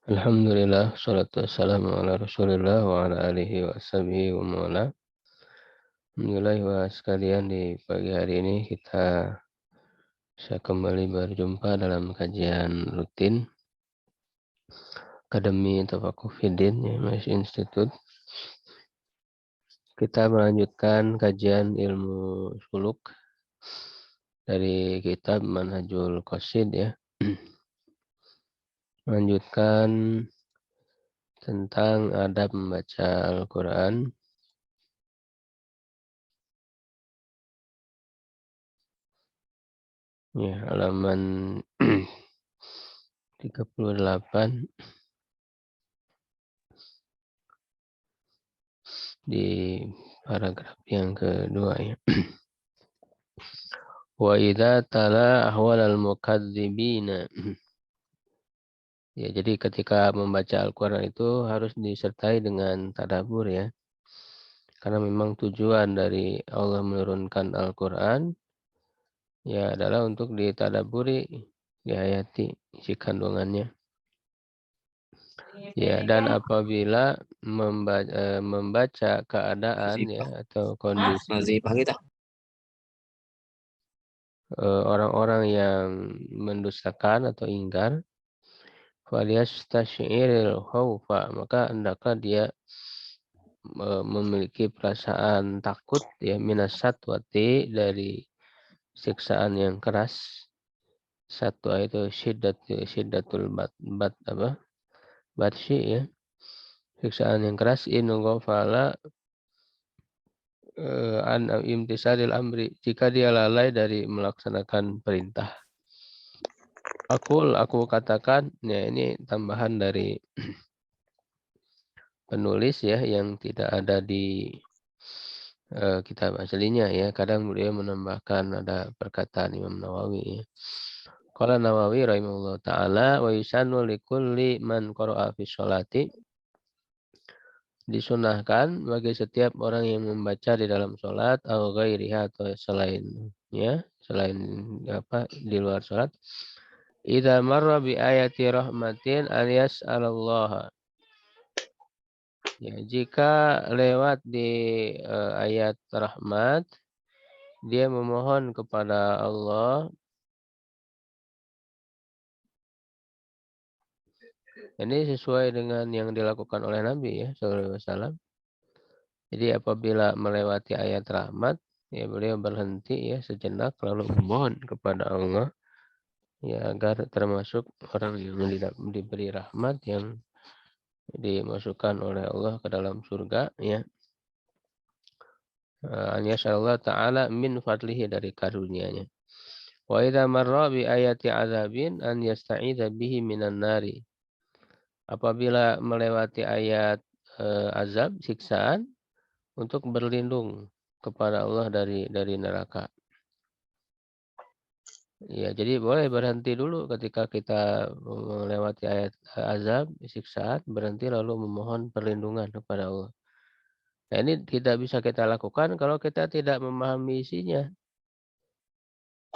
Alhamdulillah, salatu wassalamu ala Rasulillah wa ala alihi wa sahbihi wa mawala. Alhamdulillah wa sekalian, di pagi hari ini kita bisa kembali berjumpa dalam kajian rutin Akademi Tafaqquh Fiddin ya, Masjid Institute. Kita melanjutkan kajian ilmu suluk dari kitab Manhajul Qasid ya. Melanjutkan tentang adab membaca Al-Quran. Ya, halaman 38 di paragraf yang kedua ya. Wa idza tala ahwalal mukadzibina. Ya, jadi ketika membaca Al-Qur'an itu harus disertai dengan tadabbur ya. Karena memang tujuan dari Allah menurunkan Al-Qur'an ya adalah untuk ditadabburi, dihayati isi kandungannya. Ya, dan apabila membaca keadaan ya atau kondisi orang-orang yang mendustakan atau ingkar, falyastasyiril khaufa, maka hendaklah dia memiliki perasaan takut ya, minas satwati, dari siksaan yang keras. Satwa itu syiddatul batshi ya, siksaan yang keras. In ghafala an imtisalil amri, jika dia lalai dari melaksanakan perintah. Aku katakan ya, ini tambahan dari penulis ya, yang tidak ada di kitab aslinya ya. Kadang beliau menambahkan ada perkataan Imam Nawawi ya. Qala Nawawi rahimahullah ta'ala, wa yusannu likulli man qara'a fi sholati, disunahkan bagi setiap orang yang membaca di dalam sholat, atau ghairiha, atau selainnya, selain di luar sholat, idza marra bi ayati rahmatin an yas'alallaha, ya, jika lewat di ayat rahmat, dia memohon kepada Allah. Ini sesuai dengan yang dilakukan oleh Nabi ya sallallahu alaihi wasallam. Jadi apabila melewati ayat rahmat, ya beliau berhenti ya sejenak, lalu memohon kepada Allah ya agar termasuk orang yang diberi rahmat, yang dimasukkan oleh Allah ke dalam surga ya. An yasallallahu ta'ala min fadlihi, dari karunia-Nya. Wa idza marra bi ayati azabin an yasta'idza bihi minan nari. Apabila melewati ayat azab, siksaan, untuk berlindung kepada Allah dari neraka. Ya, jadi boleh berhenti dulu ketika kita melewati ayat azab, siksaan, berhenti lalu memohon perlindungan kepada Allah. Nah, ini tidak bisa kita lakukan kalau kita tidak memahami isinya.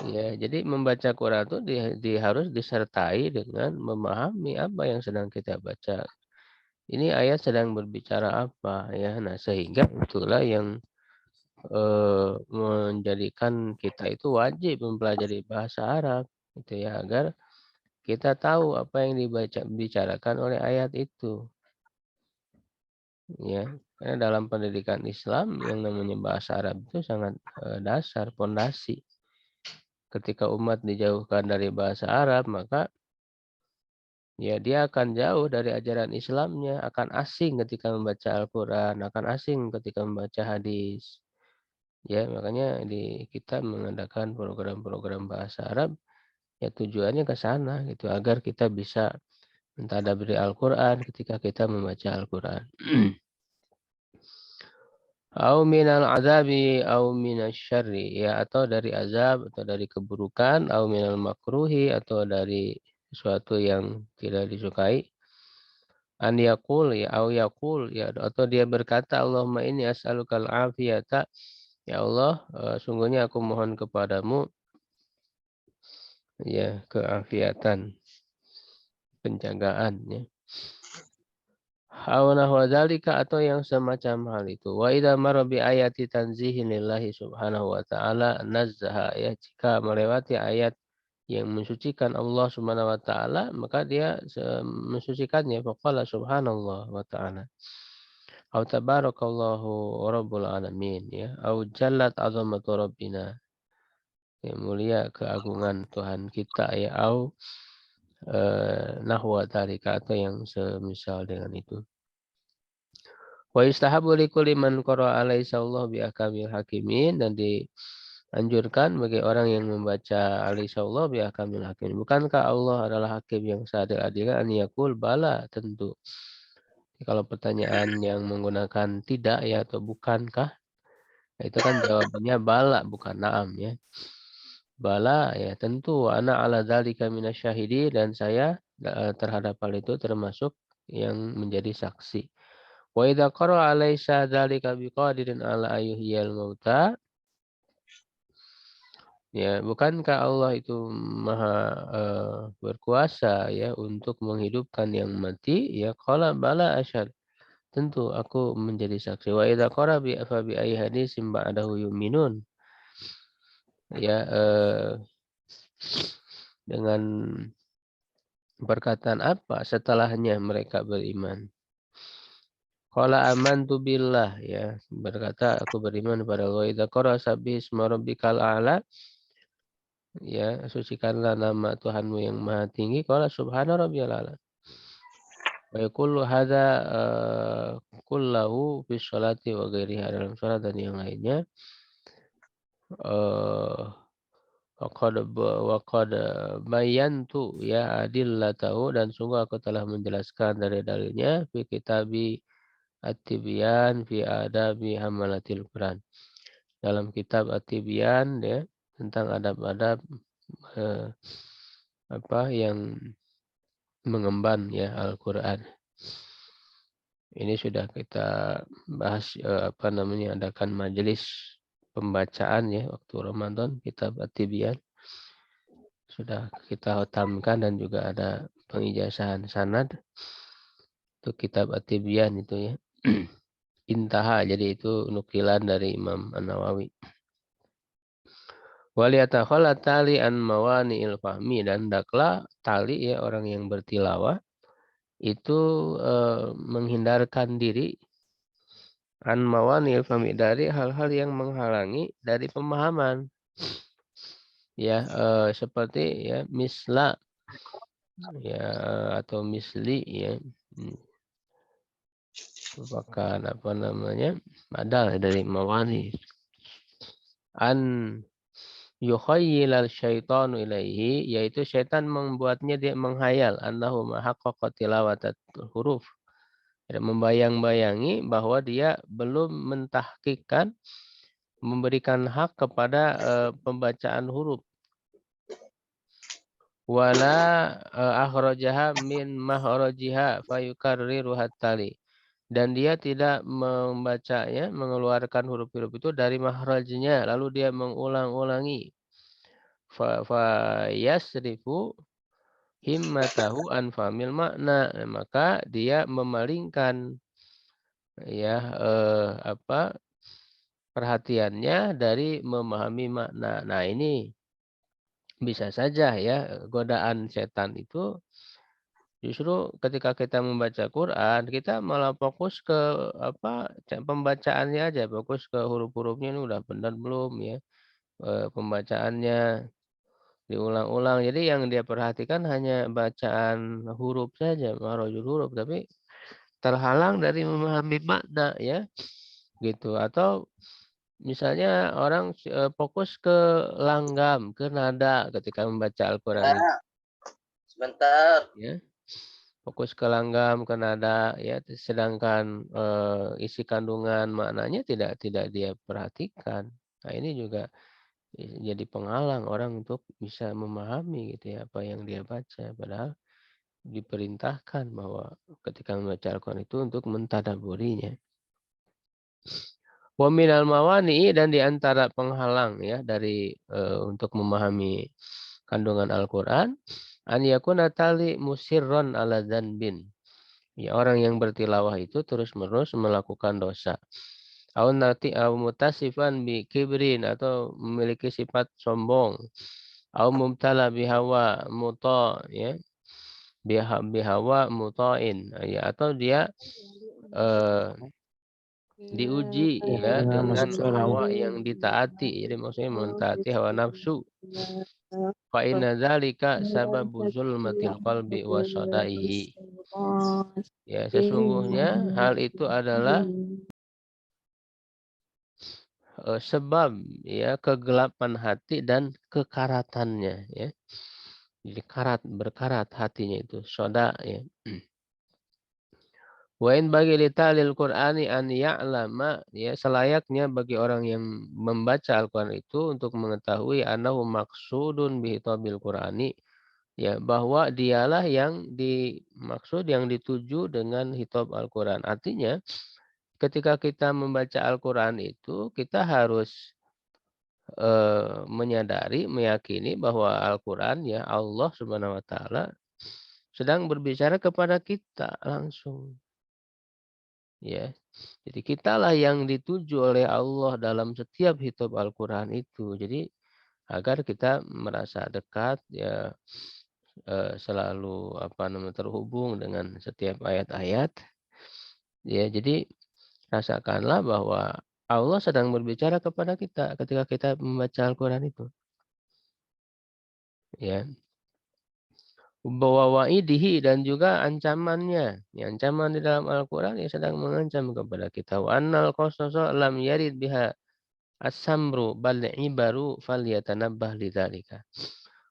Ya, jadi membaca Quran itu harus disertai dengan memahami apa yang sedang kita baca. Ini ayat sedang berbicara apa ya. Nah, sehingga itulah yang menjadikan kita itu wajib mempelajari bahasa Arab gitu ya, agar kita tahu apa yang dibicarakan oleh ayat itu ya. Karena dalam pendidikan Islam yang namanya bahasa Arab itu sangat dasar, pondasi. Ketika umat dijauhkan dari bahasa Arab, maka ya dia akan jauh dari ajaran Islamnya, akan asing ketika membaca Al-Quran, akan asing ketika membaca hadis. Ya, makanya kita mengadakan program-program bahasa Arab, ya tujuannya ke sana gitu, agar kita bisa mentadabburi Al-Quran ketika kita membaca Al-Quran. Au minal azabi au minasyarri, ya, atau dari azab atau dari keburukan, au minal makruhi, atau dari sesuatu yang tidak disukai. An yaqul, ya, au yaqul, ya, atau dia berkata, Allahumma inni as'alukal afiyata, ya Allah, sungguhnya aku mohon kepadamu ya keafiatan, penjagaan ya. Aw nahwa dzalika atau yang semacam hal itu. Wa idza marra bi ayati tanzihin lillahi subhanahu wa ta'ala nazzaha, ya, jika melewati ayat yang mensucikan Allah subhanahu wa ta'ala, maka dia mensucikannya. Faqala subhanallah wa ta'ala. Aw tabarakallahu rabbul alamin, ya. Aw jallat azamatu rabbina. Ya, mulia keagungan Tuhan kita, ya. Aw nahwa dzalika atau yang semisal dengan itu. Wa yustahabu likulli man qara'a alaihissallahu bi ahkamil hakimin, dan dianjurkan bagi orang yang membaca alaihissallahu bi ahkamil hakimin. Bukankah Allah adalah hakim yang seadil-adilnya? An yaqul bala, tentu. Kalau pertanyaan yang menggunakan tidak, ya, atau bukankah, itu kan jawabannya bala, bukan na'am, ya. Bala, ya, tentu. Ana ala dzalika minasyahidi, dan saya terhadap hal itu termasuk yang menjadi saksi. Wa idza qara'a alaysa dzalika biqadirin ala ayyuhiyal mauta, ya, bukankah Allah itu maha berkuasa, ya, untuk menghidupkan yang mati? Ya, qala bala asyhad, tentu aku menjadi saksi. Wa idza qara'a bi fa bi ayyi hadisin ba'dahu yu'minun, ya, dengan perkataan apa setelahnya mereka beriman? Qala amantu billah, ya, berkata aku beriman kepada Allah. Idza qara sabbihisma rabbikal a'la, ya, sucikanlah nama Tuhanmu yang maha tinggi. Qala subhana rabbiyal a'la. Wa yaqulu hadza kullahu fi sholati wa ghairiha, dalam salat dan yang lainnya. Wa qad bayantu, ya, adillatahu, dan sungguh aku telah menjelaskan dari dalilnya fi kitabi At-Tibyan fi adabi hamalatil Quran. Dalam kitab At-Tibyan, ya, tentang adab-adab yang mengemban, ya, Al-Quran. Ini sudah kita bahas, adakan majelis pembacaan, ya, waktu Ramadan, kitab At-Tibyan. Sudah kita khatamkan dan juga ada pengijazahan sanad untuk kitab At-Tibyan itu, ya. Intaha, jadi itu nukilan dari Imam An-Nawawi. Waliyatakhala tali an mawani'il fahmi, dan hendaklah tali, ya, orang yang bertilawah itu menghindarkan diri an mawani'il fahmi, dari hal-hal yang menghalangi dari pemahaman, ya, seperti, ya, misla, ya, atau misli, ya, merupakan badal dari mawani. An yukhayyilal syaitanu ilaihi, yaitu syaitan membuatnya dia menghayal annahu mahaqqaqa tilawatat huruf, membayang-bayangi bahwa dia belum mentahqiqkan, memberikan hak kepada pembacaan huruf. Wala akhrajaha min mahrajiha fayukarriru hattali, dan dia tidak membacanya, mengeluarkan huruf-huruf itu dari mahrajnya, lalu dia mengulang-ulangi. Fa yasrifu himmatahu an famil makna, maka dia memalingkan, ya, perhatiannya dari memahami makna. Nah, ini bisa saja, ya, godaan setan itu justru ketika kita membaca Quran, kita malah fokus ke pembacaannya aja, fokus ke huruf-hurufnya ini udah benar belum, ya, pembacaannya diulang-ulang. Jadi yang dia perhatikan hanya bacaan huruf saja, makhrajul huruf, tapi terhalang dari memahami makna, ya, gitu. Atau misalnya orang fokus ke langgam, ke nada ketika membaca Al-Qur'an itu, Sebentar. ya. Fokus ke langgam, ke nada, ya, sedangkan isi kandungan maknanya tidak dia perhatikan. Nah, ini juga jadi penghalang orang untuk bisa memahami, gitu, ya, apa yang dia baca. Padahal diperintahkan bahwa ketika membaca Al-Quran itu untuk mentadabburinya. Wa minal mawani, dan diantara penghalang, ya, dari untuk memahami kandungan Al-Quran, an yakuna tali musirron ala dzanbin, Ya, orang yang bertilawah itu terus-menerus melakukan dosa. Au mutasifan bi kibrin, atau memiliki sifat sombong. Au mubtala bihawa muta, ya. Bihawa mutain, ya, atau dia eh, diuji ya dengan hawa yang ditaati. Jadi maksudnya mentaati hawa nafsu. Fa inna dzalika sababu zulmatil qalbi wa sadaihi. Ya, sesungguhnya hal itu adalah sebab ya kegelapan hati dan kekaratannya, ya. Jadi berkarat hatinya itu, soda, ya. Wa in bagi li ta'lil Qur'ani an ya'lama, ya, selayaknya bagi orang yang membaca Al-Qur'an itu untuk mengetahui annahu maqsudun bi hitabil Qur'ani, ya, bahwa dialah yang dimaksud, yang dituju dengan hitab Al-Qur'an. Artinya ketika kita membaca Al-Qur'an itu kita harus menyadari, meyakini bahwa Al-Qur'an, ya, Allah Subhanahu wa taala sedang berbicara kepada kita langsung. Ya, jadi kitalah yang dituju oleh Allah dalam setiap hitab Al-Qur'an itu. Jadi agar kita merasa dekat, ya, selalu terhubung dengan setiap ayat-ayat. Ya, jadi rasakanlah bahwa Allah sedang berbicara kepada kita ketika kita membaca Al-Qur'an itu. Ya. Bahwa wa'idihi, dan juga ancamannya. Ya, ancaman di dalam Al-Qur'an, ya, sedang mengancam kepada kita. Wa annal qasasa lam yarid biha as-samru bal ibaru falyatanabbah lidzalika.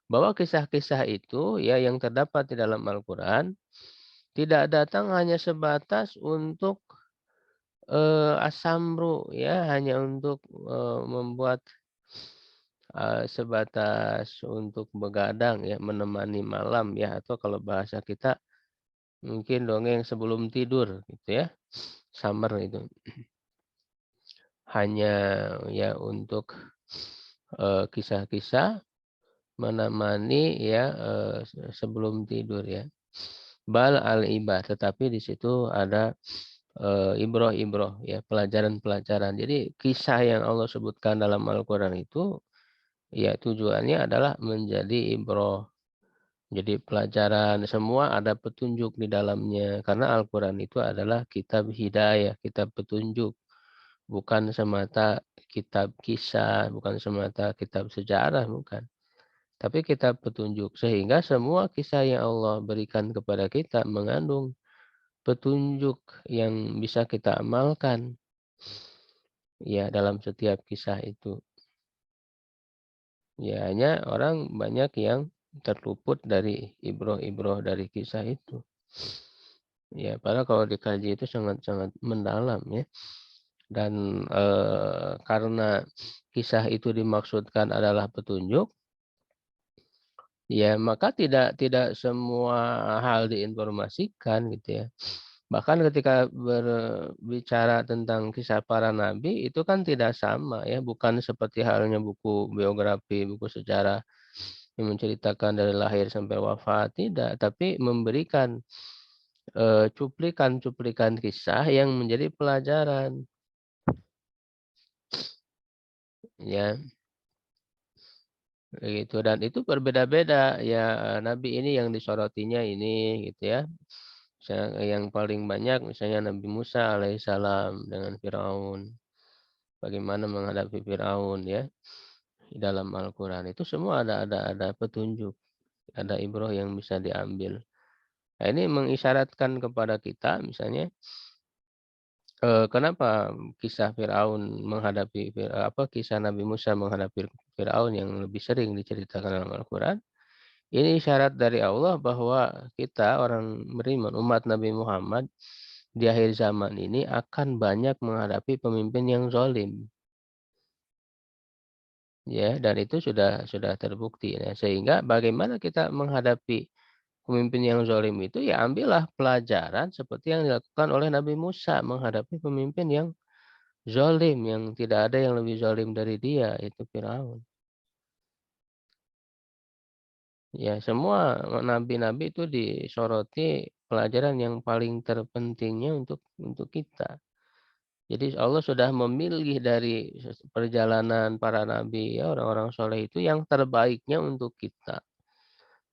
Bahwa kisah-kisah itu, ya, yang terdapat di dalam Al-Qur'an tidak datang hanya sebatas untuk as-samru, ya, hanya untuk membuat sebatas untuk begadang, ya, menemani malam, ya, atau kalau bahasa kita mungkin dongeng sebelum tidur gitu, ya. Summer itu. Hanya, ya, untuk kisah-kisah menemani, ya, sebelum tidur, ya. Bal al-ibad, tetapi di situ ada ibroh-ibroh, ya, pelajaran-pelajaran. Jadi kisah yang Allah sebutkan dalam Al-Qur'an itu, ya, tujuannya adalah menjadi ibroh. Jadi pelajaran, semua ada petunjuk di dalamnya. Karena Al-Quran itu adalah kitab hidayah, kitab petunjuk. Bukan semata kitab kisah, bukan semata kitab sejarah, bukan. Tapi kitab petunjuk. Sehingga semua kisah yang Allah berikan kepada kita mengandung petunjuk yang bisa kita amalkan, ya, dalam setiap kisah itu. Ya, hanya orang banyak yang terluput dari ibroh-ibroh dari kisah itu. Ya, padahal kalau dikaji itu sangat-sangat mendalam, ya. Dan karena kisah itu dimaksudkan adalah petunjuk, ya, maka tidak tidak semua hal diinformasikan gitu, ya. Bahkan ketika berbicara tentang kisah para nabi itu kan tidak sama, ya, bukan seperti halnya buku biografi, buku sejarah yang menceritakan dari lahir sampai wafat, tidak, tapi memberikan cuplikan-cuplikan kisah yang menjadi pelajaran, ya, gitu. Dan itu berbeda-beda, ya, nabi ini yang disorotinya ini, gitu, ya. Misalnya yang paling banyak misalnya Nabi Musa alaihissalam dengan Firaun, bagaimana menghadapi Firaun, ya, di dalam Al-Qur'an itu semua ada petunjuk, ada ibrah yang bisa diambil. Nah, ini mengisyaratkan kepada kita misalnya kenapa kisah Firaun menghadapi kisah Nabi Musa menghadapi Firaun yang lebih sering diceritakan dalam Al-Qur'an. Ini syarat dari Allah bahwa kita orang beriman, umat Nabi Muhammad di akhir zaman ini akan banyak menghadapi pemimpin yang zalim. Ya, dan itu sudah terbukti. Nah, sehingga bagaimana kita menghadapi pemimpin yang zalim itu, ya, ambillah pelajaran seperti yang dilakukan oleh Nabi Musa menghadapi pemimpin yang zalim, yang tidak ada yang lebih zalim dari dia, itu Firaun. Ya, semua nabi-nabi itu disoroti pelajaran yang paling terpentingnya untuk kita. Jadi Allah sudah memilih dari perjalanan para nabi ya, orang-orang soleh itu yang terbaiknya untuk kita.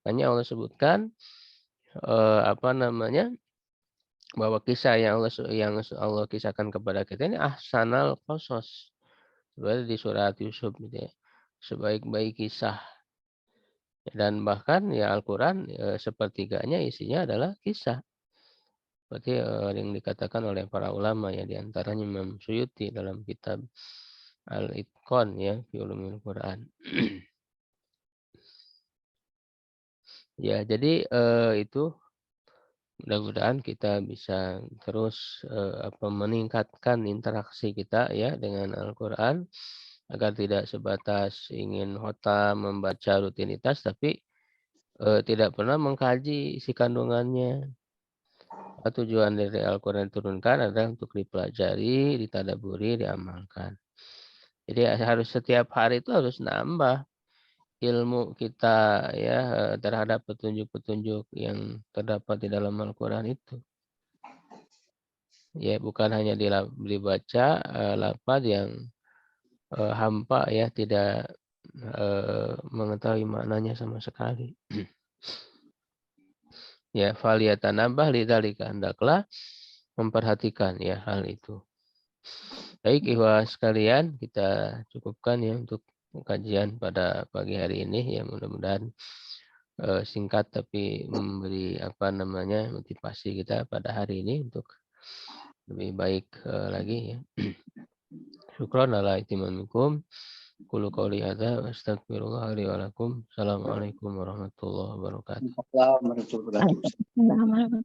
Makanya Allah sebutkan apa namanya? Bahwa kisah yang Allah kisahkan kepada kita ini ahsanal qasas. Seperti di surat Yusuf gitu ya. Sebaik-baik kisah. Dan bahkan ya Al-Qur'an sepertiganya isinya adalah kisah. Seperti yang dikatakan oleh para ulama ya, di antaranya Imam Suyuti dalam kitab Al-Itqan ya fi Ulumil Quran. Ya, jadi itu mudah-mudahan kita bisa terus meningkatkan interaksi kita ya dengan Al-Qur'an agar tidak sebatas ingin khotam membaca rutinitas tapi tidak pernah mengkaji isi kandungannya. Tujuan dari Al-Qur'an diturunkan adalah untuk dipelajari, ditadaburi, diamalkan. Jadi harus setiap hari itu harus nambah ilmu kita ya terhadap petunjuk-petunjuk yang terdapat di dalam Al-Qur'an itu. Ya bukan hanya dibaca lafaz yang hampa ya, tidak mengetahui maknanya sama sekali. Ya, falyatanabah lidzalika, hendaklah memperhatikan ya hal itu. Baik, ikhwah sekalian, kita cukupkan ya untuk kajian pada pagi hari ini ya, mudah-mudahan singkat tapi memberi motivasi kita pada hari ini untuk lebih baik lagi ya. Syukran ala itimamikum. Qulu qouli hadza wa astaghfirullah li wa lakum. Assalamualaikum warahmatullahi wabarakatuh. Waalaikumsalam warahmatullahi wabarakatuh.